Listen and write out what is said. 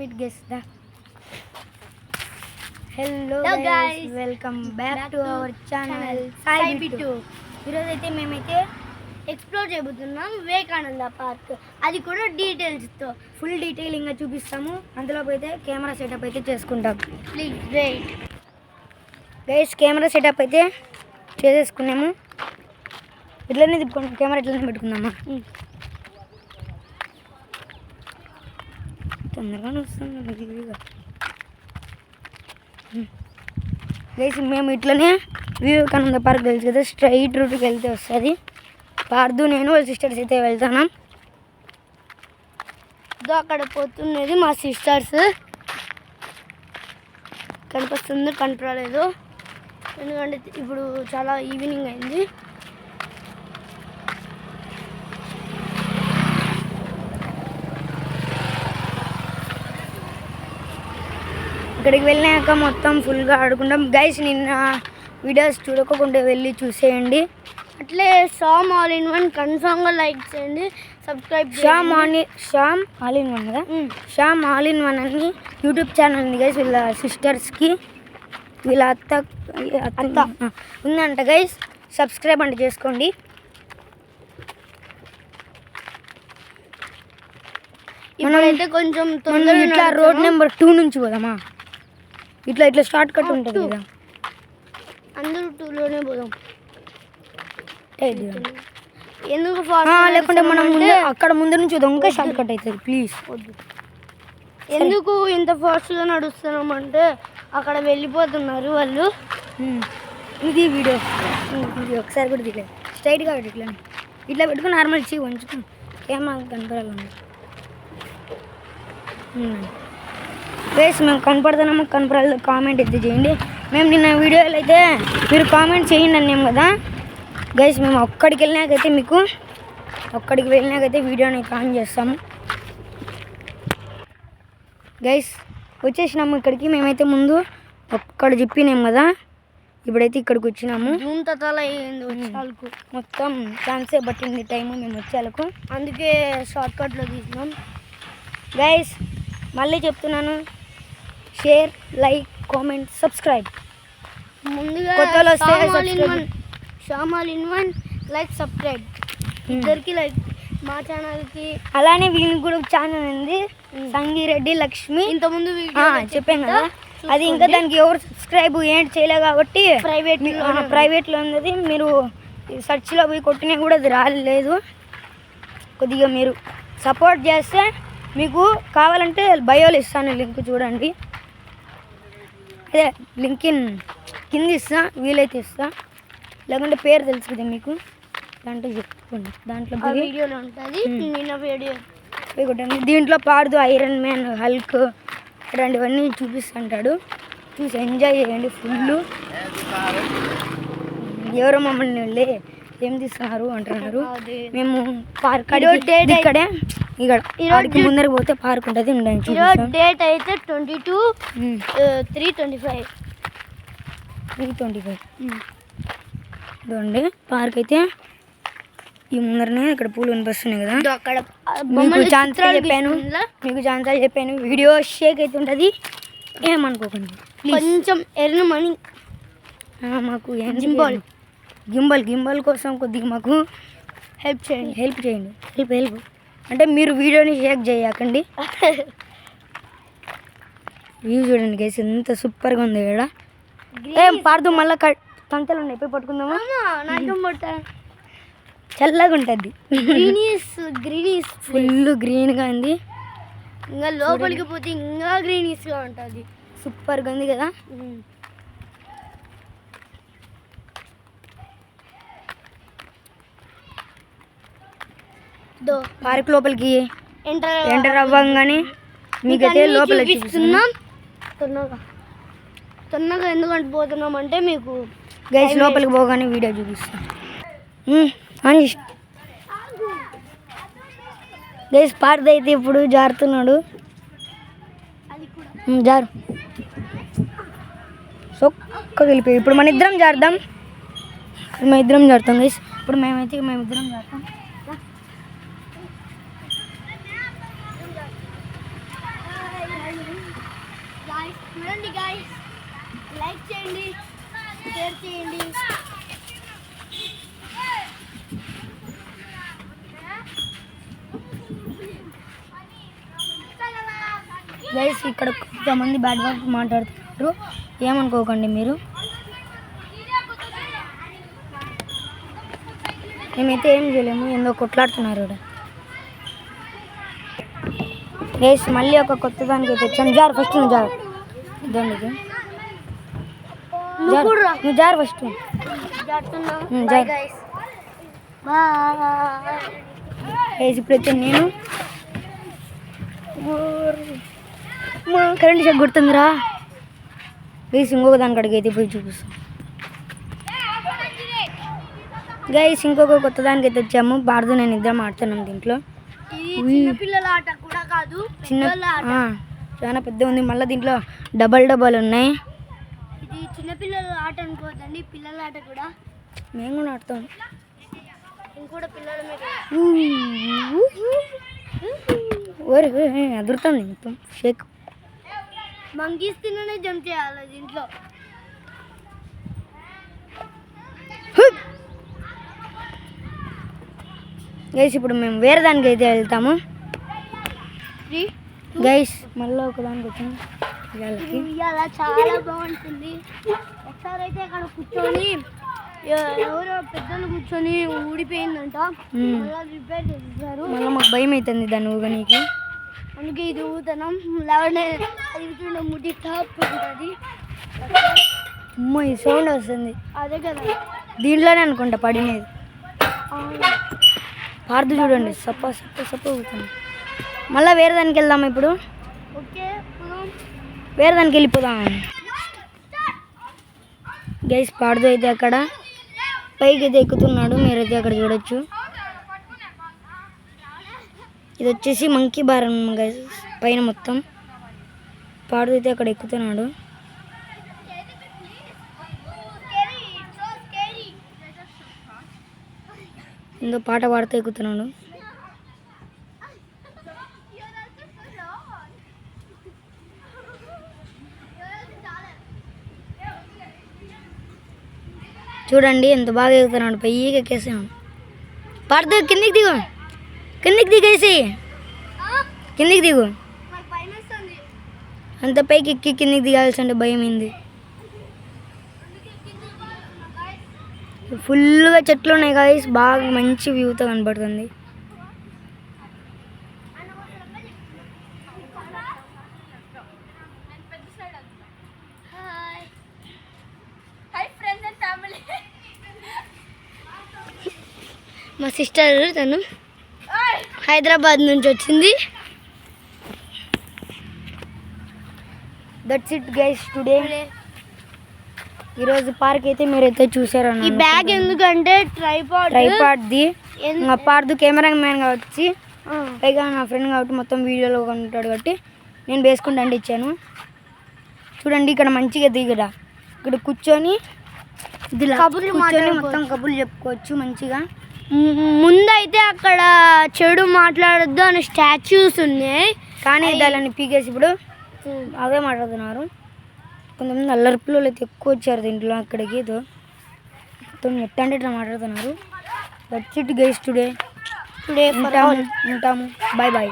Sweet guest దా. Hello guys, welcome back to our channel Sai Bittu. ఈరోజు అయితే మేమైతే ఎక్స్ప్లోర్ చేయబోతున్నాం వివేకానంద పార్క్. అది కూడా డీటెయిల్స్తో ఫుల్ డీటెయిలింగ్గా చూపిస్తాము. అందులో అయితే కెమెరా సెటప్ అయితే చేసుకుంటాం. Please wait guys, camera setup అయితే చేసేసుకున్నాము. ఇట్లనే తిప్పుకుంటాం, కెమెరా ఇట్లనే పెట్టుకుందామా. తొందరగానే వస్తుంది. గైస్, మేము ఇట్లనే వివేకానంద పార్క్ తెలుసు కదా, స్ట్రైట్ రూట్కి వెళ్తే వస్తుంది. పార్దు నేను వాళ్ళ సిస్టర్స్ అయితే వెళ్తున్నాం. అక్కడ పోతున్నది మా సిస్టర్స్. కనిపిస్తుంది, కనపడలేదు ఎందుకంటే ఇప్పుడు చాలా ఈవినింగ్ అయింది. ఇక్కడికి వెళ్ళాక మొత్తం ఫుల్గా ఆడుకుంటాం. గైస్, నిన్న వీడియోస్ చూడకుండా వెళ్ళి చూసేయండి. అట్లే షామ్ ఆల్ ఇన్ వన్ కన్ఫామ్గా లైక్ చేయండి, subscribe. Sam all in one కదా, షామ్ ఆల్ ఇన్ వన్ అని యూట్యూబ్ ఛానల్ ఉంది గైస్. వీళ్ళ సిస్టర్స్కి, వీళ్ళ అత్త ఉందంట గైస్. సబ్స్క్రైబ్ అంటే చేసుకోండి. ఇప్పుడైతే కొంచెం తొందరగా ఇట్లా రోడ్ నెంబర్ 2 నుంచి పోదామా. ఇట్లా ఇట్లా షార్ట్ కట్ ఉంటుంది కదా, అందరూ 2లోనే పోదాం. ఎందుకు లేకుంటే మనం అక్కడ ముందు నుంచి ఇంకా షార్ట్ కట్ అవుతుంది. ప్లీజ్ వద్దు. ఎందుకు ఇంత ఫాస్ట్గా నడుస్తున్నామంటే అక్కడ వెళ్ళిపోతున్నారు వాళ్ళు. ఇది వీడియో ఒకసారి కూడా దిగలేదు. స్ట్రైట్గా ఇట్లా ఇట్లా పెట్టుకుని నార్మల్ చీ ఉంచుకుని ఏమో కనపడాలి. ప్లేస్ మేము కనపడుతున్నాము కనపడాలి, కామెంట్ అయితే చేయండి. మేము నిన్న వీడియోలో అయితే మీరు కామెంట్ చేయండి అన్నాం కదా గైస్. మేము అక్కడికి వెళ్ళినాకైతే వీడియోని ఆన్ చేస్తాము గైస్. వచ్చేసినాము ఇక్కడికి. మేమైతే ముందు అక్కడ చెప్పినాం కదా, ఇప్పుడైతే ఇక్కడికి వచ్చినాము. మొత్తం ఛాన్సే పట్టింది టైము మేము వచ్చేలకు, అందుకే షార్ట్కట్లో తీసినాం గైస్. మళ్ళీ చెప్తున్నాను, షేర్, లైక్, కామెంట్, సబ్స్క్రైబ్. ముందుగా Sam all in one like subscribe ఇద్దరికి లైక్. మా ఛానల్కి అలానే వీళ్ళకి కూడా ఛానల్ ఉంది, సంగిరెడ్డి లక్ష్మి. ఇంతకుముందు చెప్పాను కదా, అది ఇంకా దానికి ఎవరు సబ్స్క్రైబ్ ఏంటి చేయలేదు కాబట్టి ప్రైవేట్లో ఉన్నది. మీరు సెర్చ్లో పోయి కొట్టినా కూడా అది రాలేదు. కొద్దిగా మీరు సపోర్ట్ చేస్తే మీకు కావాలంటే బయోలో ఇస్తాను, లింక్ చూడండి. అదే లింక్ కింద ఇస్తా, వీలైతే ఇస్తా. లేకుంటే పేరు తెలుసు కదా మీకు, దాంట్లో చెప్పుకోండి. దాంట్లో వీడియోలో ఉంటుంది, నిన్న వీడియో కొట్టండి. దీంట్లో పార్దు ఐరన్ మ్యాన్, హల్క్ ఇలాంటివన్నీ చూపిస్తుంటాడు. చూసి ఎంజాయ్ చేయండి ఫుల్. ఎవరో మమ్మల్ని వెళ్ళి ఏం తీస్తున్నారు అంటున్నారు. మేము పార్క్ ఇక్కడే, ఇక్కడ ముందర పోతే పార్క్ ఉంటుంది. డేట్ అయితే 22/3/25 ఇదండి పార్క్ అయితే. ఈ ముందరనే ఇక్కడ పూలు కనిపిస్తున్నాయి కదా, అక్కడ మీకు ఛాన్సాలు చెప్పాను. వీడియో షేక్ అయితే ఉంటుంది, ఏమనుకోకండి. కొంచెం ఎర్న్ మనీ మాకు గింబల్ కోసం కొద్దిగా మాకు హెల్ప్ చేయండి. హెల్ప్ అంటే మీరు వీడియోని షేక్ చేయకండి. వ్యూ చూడండి గైస్, ఎంత సూపర్గా ఉంది ఇక్కడ. ఏం పార్దు మళ్ళీ తంతలు ఉన్నాయి, పోయి పట్టుకుందామా. చల్లగా ఉంటుంది, ఫుల్ గ్రీన్గా ఉంది. ఇంకా లోపలికి పోతే ఇంకా గ్రీనీస్గా ఉంటుంది, సూపర్గా ఉంది కదా. పార్క్ లోపలికి ఎంటర్ అవ్వగానే మీకైతే లోపల చూపిస్తున్నాం. తొందరగా ఎందుకంటే పోతున్నాం అంటే మీకు గైస్ లోపలికి పోగానే వీడియో చూపిస్తాం. గైస్ పార్క్ అయితే ఇప్పుడు జారుతున్నాడు, జారు సొక్క వెళ్ళిపోయి. ఇప్పుడు మన ఇద్దరం జారుతాం గైస్. ఇప్పుడు మేమిద్దరం జారుతాం. చూడండి గాయ్స్, లైక్ చేయండి, షేర్ చేయండి. గైస్ ఇక్కడ కొంతమంది బ్యాడ్ వర్డ్ మాట్లాడుతున్నారు, ఏమనుకోకండి మీరు. మేమైతే ఏం చేయలేము, ఏందో కొట్లాడుతున్నారు ఇక్కడ. గైస్ మళ్ళీ ఒక కొత్త దానికి అయితే వచ్చాను. జారు ఫస్ట్ నువ్వు జారు ఇదండి ఇది. నువ్వు జారు ఫస్ట్ జారు. గైస్ ఇప్పుడైతే నేను కరెంట్ షాక్ కొడుతుందిరా. గైస్ ఇంకొక దానికి అడిగి అయితే పోయి చూపిస్తాం. గైస్ ఇంకొక కొత్త దానికి అయితే వచ్చాము. భారత నేను ఇద్దరం ఆడుతున్నాం దీంట్లో. పిల్లల ఆట కూడా కాదు, చాలా పెద్ద ఉంది. మళ్ళీ దీంట్లో డబల్ ఉన్నాయి. ఇది చిన్నపిల్లల ఆట అనుకోవద్దండి, పిల్లల ఆట కూడా. మేము కూడా ఆడతాం. ఇంకోటి పిల్లలమే అదురుతుంది మొత్తం షేక్. మంకీస్ తిన్ననే జంప్ చేయాలి దీంట్లో. గైస్ ఇప్పుడు మేము వేరే దానికి అయితే వెళ్తాము. గైస్ మళ్ళీ ఒక దానికి వచ్చాము. ఇవాళ చాలా బాగుంటుంది. ఒకసారి అయితే అక్కడ కూర్చొని ఎవరో పెద్దలు కూర్చొని ఊడిపోయిందంట, మళ్ళీ రిపేర్ చేసేసారు. మళ్ళీ మాకు భయం అవుతుంది దాన్ని ఊగనీకి, అందుకే ఇది ఊగుతున్నాం. లేవనే అది ముడి టాప్ ఉంటుంది. అమ్మో ఈ సౌండ్ వస్తుంది. అదే కదా, దీంట్లోనే అనుకుంటా పడినది. పార్దు చూడండి సప్ప ఊగుతుంది. మళ్ళీ వేరే దానికి వెళ్దాం. ఇప్పుడు ఓకే, వేరే దానికి వెళ్ళిపోదాం. గైస్ పార్దు అయితే అక్కడ పైకి అయితే ఎక్కుతున్నాడు, మీరైతే అక్కడ చూడొచ్చు. ఇది వచ్చేసి మంకీ బార్ గైస్, పైన మొత్తం. పార్దు అయితే అక్కడ ఎక్కుతున్నాడు. ఏదో పాట పాడుతూ ఎక్కుతున్నాడు. చూడండి ఎంత బాగా ఎక్కుతున్నాడు, పైకి ఎక్కేసాను. పాడుతూ కిందికి దిగు, కిందికి దిగేసి కిందికి దిగు. అంత పైకి ఎక్కి కిందికి దిగాల్సి అంటే భయం ఏంది. ఫుల్గా చెట్లు ఉన్నాయి గాయ్స్, బాగా మంచి వ్యూతో కనబడుతుంది. మా సిస్టర్ తను హైదరాబాద్ నుంచి వచ్చింది. That's it guys today. ఈరోజు పార్క్ అయితే మీరైతే చూసారు. ఈ బ్యాగ్ ఎందుకంటే ట్రైపాడ్ది. మా పార్దు కెమెరా మ్యాన్ కాబట్టి, పైగా నా ఫ్రెండ్ కాబట్టి మొత్తం వీడియోలో ఉంటాడు కాబట్టి నేను వేసుకుంటా అంటే ఇచ్చాను. చూడండి ఇక్కడ మంచిగా దిగడా, ఇక్కడ కూర్చొని మొత్తం కబుర్లు చెప్పుకోవచ్చు మంచిగా. ముందైతే అక్కడ చెడు మాట్లాడొద్దు అని స్టాచ్యూస్ ఉన్నాయి, కానీ దాన్ని పీకేసి ఇప్పుడు అవే మాట్లాడుతున్నారు. కొంతమంది అల్లరి పిల్లలు అయితే ఎక్కువ వచ్చారు దీంట్లో. అక్కడికి ఏదో మొత్తం ఎట్టంటే ఇట్లా మాట్లాడుతున్నారు. That's it guys today. ఉంటాము. Bye bye.